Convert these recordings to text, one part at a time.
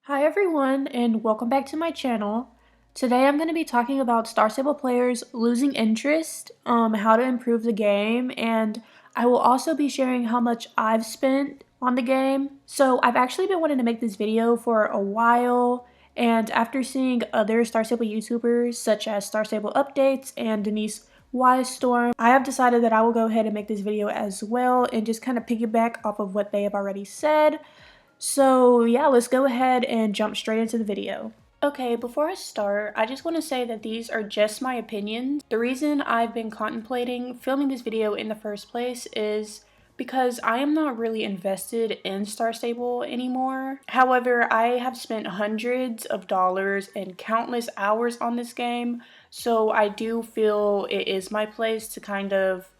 Hi everyone, and welcome back to my channel. Today I'm going to be talking about Star Stable players losing interest, how to improve the game, and I will also be sharing how much I've spent on the game. So I've actually been wanting to make this video for a while, and after seeing other Star Stable YouTubers such as Star Stable Updates and Denise Storm, I have decided that I will go ahead and make this video as well and just kind of piggyback off of what they have already said. So yeah, let's go ahead and jump straight into the video. Okay, before I start, I just want to say that these are just my opinions. The reason I've been contemplating filming this video in the first place is because I am not really invested in Star Stable anymore. However, I have spent hundreds of dollars and countless hours on this game, so I do feel it is my place to kind of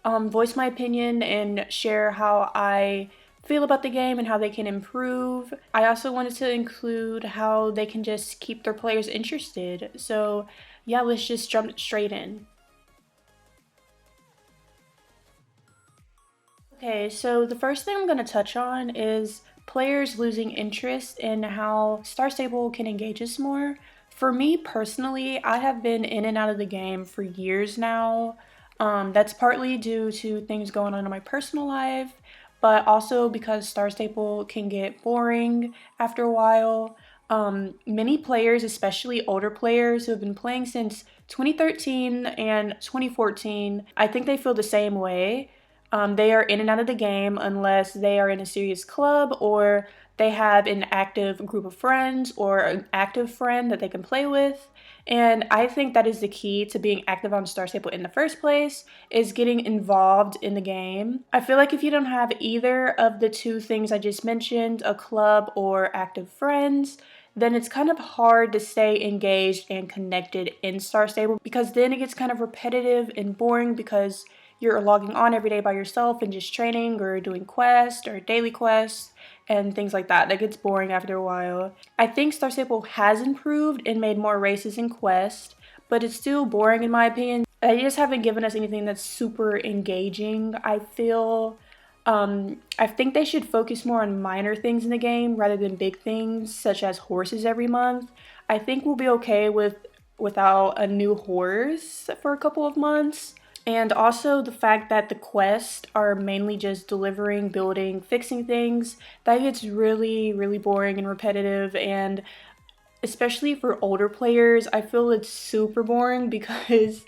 voice my opinion and share how I feel about the game and how they can improve. I also wanted to include how they can just keep their players interested. So yeah, let's just jump straight in. Okay, so the first thing I'm going to touch on is players losing interest in how Star Stable can engage us more. For me personally, I have been in and out of the game for years now. That's partly due to things going on in my personal life, but also because Star Stable can get boring after a while. Many players, especially older players who have been playing since 2013 and 2014, I think they feel the same way. They are in and out of the game unless they are in a serious club or they have an active group of friends or an active friend that they can play with. And I think that is the key to being active on Star Stable in the first place, is getting involved in the game. I feel like if you don't have either of the two things I just mentioned, a club or active friends, then it's kind of hard to stay engaged and connected in Star Stable, because then it gets kind of repetitive and boring because you're logging on every day by yourself and just training or doing quests or daily quests and things like that. That gets boring after a while. I think Star Stable has improved and made more races and quests, but it's still boring in my opinion. They just haven't given us anything that's super engaging, I feel. I think they should focus more on minor things in the game rather than big things such as horses every month. I think we'll be okay without a new horse for a couple of months. And also the fact that the quests are mainly just delivering, building, fixing things, that gets really, really boring and repetitive. And especially for older players, I feel it's super boring because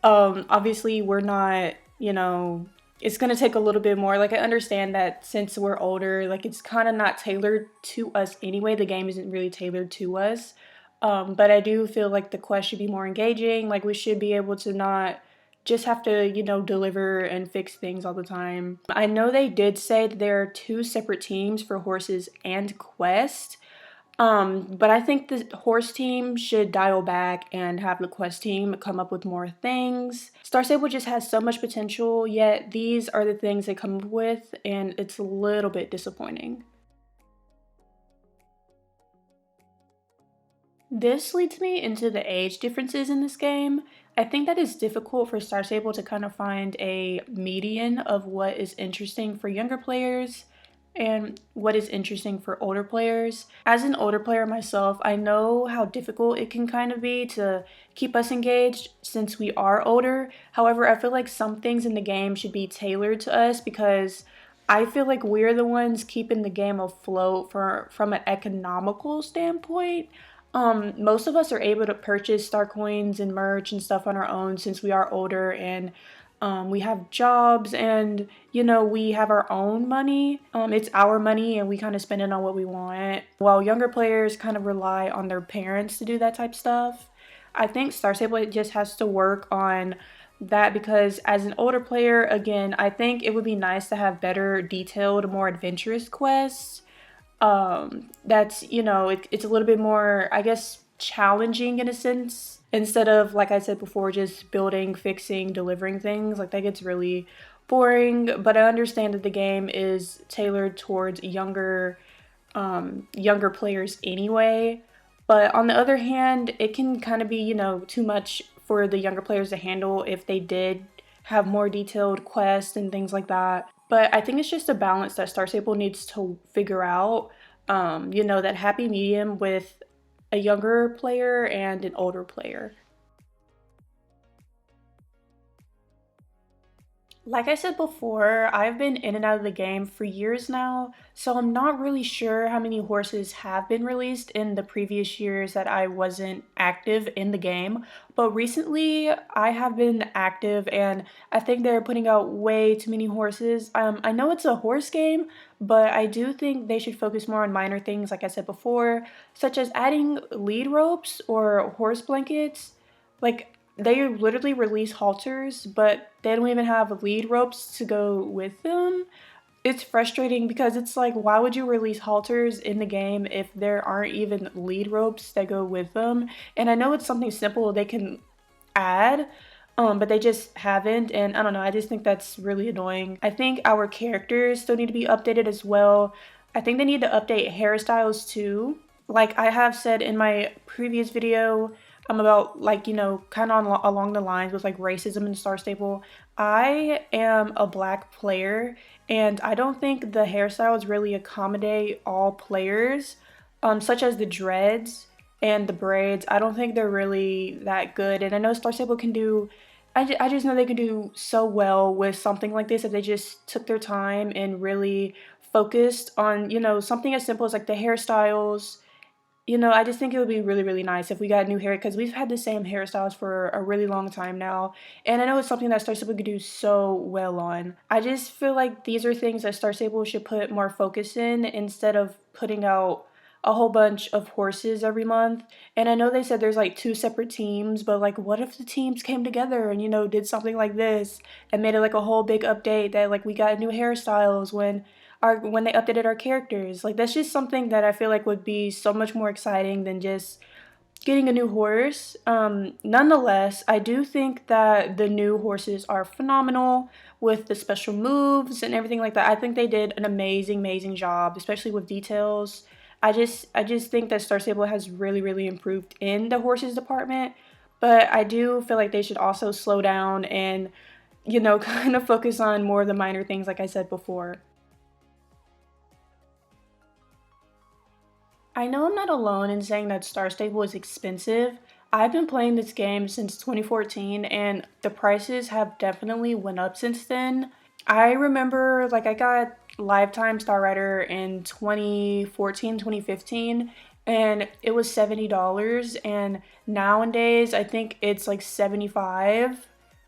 obviously we're not, it's gonna take a little bit more. Like, I understand that since we're older, like, it's kind of not tailored to us anyway. The game isn't really tailored to us. But I do feel like the quest should be more engaging. Like, we should be able to not just have to, deliver and fix things all the time. I know they did say that there are two separate teams for horses and quest. But I think the horse team should dial back and have the quest team come up with more things. Star Stable just has so much potential, yet these are the things they come up with, and it's a little bit disappointing. This leads me into the age differences in this game. I think that it's difficult for Star Stable to kind of find a median of what is interesting for younger players and what is interesting for older players. As an older player myself, I know how difficult it can kind of be to keep us engaged since we are older. However, I feel like some things in the game should be tailored to us, because I feel like we're the ones keeping the game afloat from an economical standpoint. Most of us are able to purchase star coins and merch and stuff on our own since we are older, and we have jobs, and we have our own money. It's our money and we kind of spend it on what we want, while younger players kind of rely on their parents to do that type stuff. I think Star Stable just has to work on that, because as an older player, again, I think it would be nice to have better detailed, more adventurous quests. That's, it's a little bit more, I guess, challenging in a sense, instead of, like I said before, just building, fixing, delivering things. Like, that gets really boring. But I understand that the game is tailored towards younger players anyway. But on the other hand, it can kind of be, too much for the younger players to handle if they did have more detailed quests and things like that. But I think it's just a balance that Star Stable needs to figure out. that happy medium with a younger player and an older player. Like I said before, I've been in and out of the game for years now, so I'm not really sure how many horses have been released in the previous years that I wasn't active in the game. But recently, I have been active, and I think they're putting out way too many horses. I know it's a horse game, but I do think they should focus more on minor things, like I said before, such as adding lead ropes or horse blankets. Like, they literally release halters, but they don't even have lead ropes to go with them. It's frustrating because it's like, why would you release halters in the game if there aren't even lead ropes that go with them? And I know it's something simple they can add, but they just haven't. And I don't know, I just think that's really annoying. I think our characters still need to be updated as well. I think they need to update hairstyles too. Like I have said in my previous video, I'm about like, kind of along the lines with like racism in Star Stable. I am a black player and I don't think the hairstyles really accommodate all players, such as the dreads and the braids. I don't think they're really that good. And I know Star Stable can do, I just know they can do so well with something like this if they just took their time and really focused on, something as simple as like the hairstyles. I just think it would be really, really nice if we got new hair because we've had the same hairstyles for a really long time now. And I know it's something that Star Stable could do so well on. I just feel like these are things that Star Stable should put more focus in instead of putting out a whole bunch of horses every month. And I know they said there's like two separate teams, but like what if the teams came together and did something like this and made it like a whole big update that like we got new hairstyles when they updated our characters. Like that's just something that I feel like would be so much more exciting than just getting a new horse. Nonetheless, I do think that the new horses are phenomenal with the special moves and everything like that. I think they did an amazing, amazing job, especially with details. I just think that Star Stable has really, really improved in the horses department. But I do feel like they should also slow down and, kind of focus on more of the minor things, like I said before. I know I'm not alone in saying that Star Stable is expensive. I've been playing this game since 2014 and the prices have definitely went up since then. I remember like I got Lifetime Star Rider in 2014, 2015, and it was $70 and nowadays I think it's like 75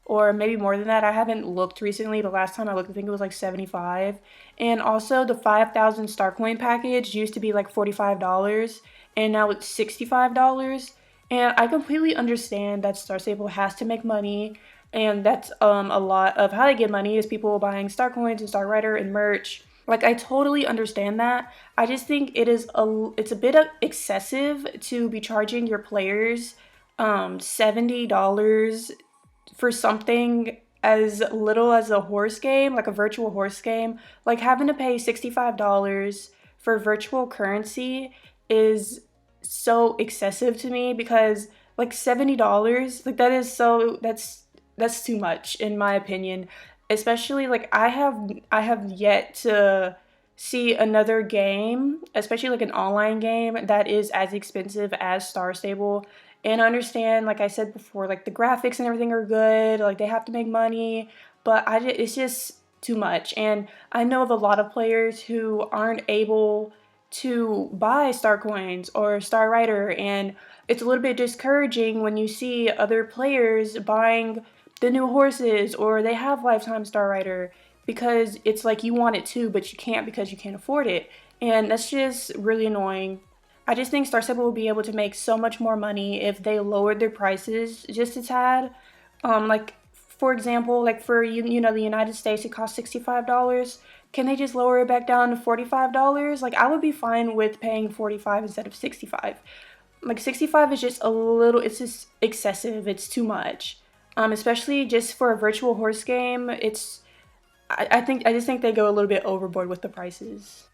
or maybe more than that. I haven't looked recently. The last time I looked I think it was like 75. And also the 5,000 star coin package used to be like $45 and now it's $65. And I completely understand that Star Stable has to make money and that's a lot of how they get money is people buying star coins and Star Rider and merch. Like I totally understand that. I just think it's a bit of excessive to be charging your players $70 for something as little as a horse game, like a virtual horse game. Like having to pay $65 for virtual currency is so excessive to me because like $70, like that is so that's too much in my opinion. Especially like I have yet to see another game, especially like an online game that is as expensive as Star Stable. And I understand, like I said before, like the graphics and everything are good, like they have to make money, but it's just too much. And I know of a lot of players who aren't able to buy Star Coins or Star Rider, and it's a little bit discouraging when you see other players buying the new horses or they have Lifetime Star Rider because it's like you want it too, but you can't because you can't afford it. And that's just really annoying. I just think Star Stable will be able to make so much more money if they lowered their prices just a tad. Like for example, like for the United States, it costs $65. Can they just lower it back down to $45? Like I would be fine with paying 45 instead of 65. Like 65 is just a little, it's just excessive. It's too much. Especially just for a virtual horse game, I just think they go a little bit overboard with the prices.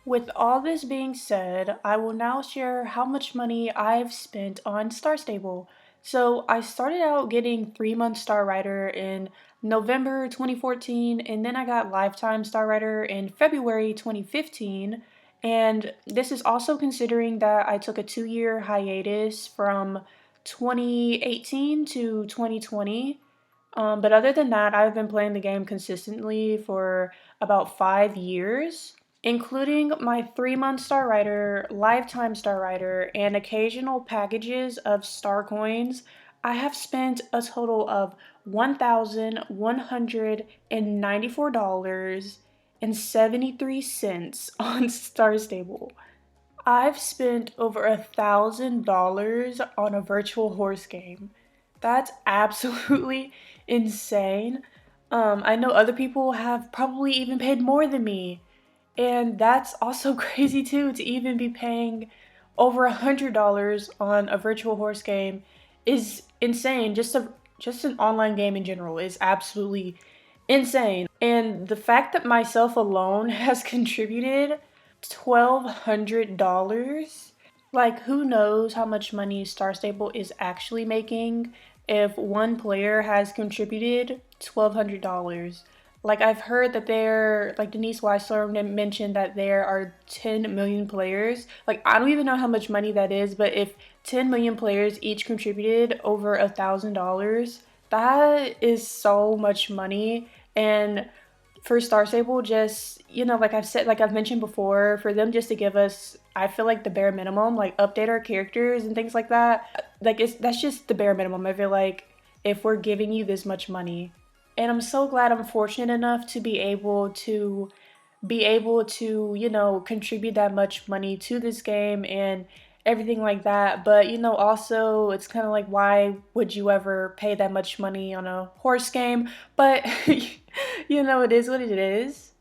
With all this being said, I will now share how much money I've spent on Star Stable. So I started out getting 3-month Star Rider in November 2014, and then I got Lifetime Star Rider in February 2015. And this is also considering that I took a 2-year hiatus from 2018 to 2020. But other than that, I've been playing the game consistently for about 5 years, including my 3-month Star Rider, Lifetime Star Rider, and occasional packages of Star Coins. I have spent a total of $1,194.73 on Star Stable. I've spent over $1,000 on a virtual horse game. That's absolutely insane. I know other people have probably even paid more than me. And that's also crazy too, to even be paying over $100 on a virtual horse game is insane. Just an online game in general is absolutely insane. And the fact that myself alone has contributed $1,200, like who knows how much money Star Stable is actually making if one player has contributed $1,200. Like I've heard that like Denise Weissler mentioned that there are 10 million players. Like I don't even know how much money that is, but if 10 million players each contributed over $1,000, that is so much money. And for Star Stable, just like I've said, like I've mentioned before, for them just to give us, I feel like the bare minimum, like update our characters and things like that. Like that's just the bare minimum. I feel like if we're giving you this much money, and I'm so glad I'm fortunate enough to be able to contribute that much money to this game and everything like that. But also it's kind of like, why would you ever pay that much money on a horse game? But it is what it is.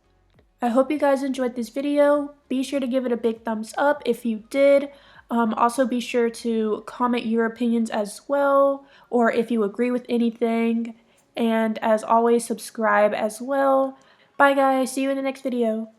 I hope you guys enjoyed this video. Be sure to give it a big thumbs up if you did. Also be sure to comment your opinions as well, or if you agree with anything. And as always, subscribe as well. Bye guys, see you in the next video.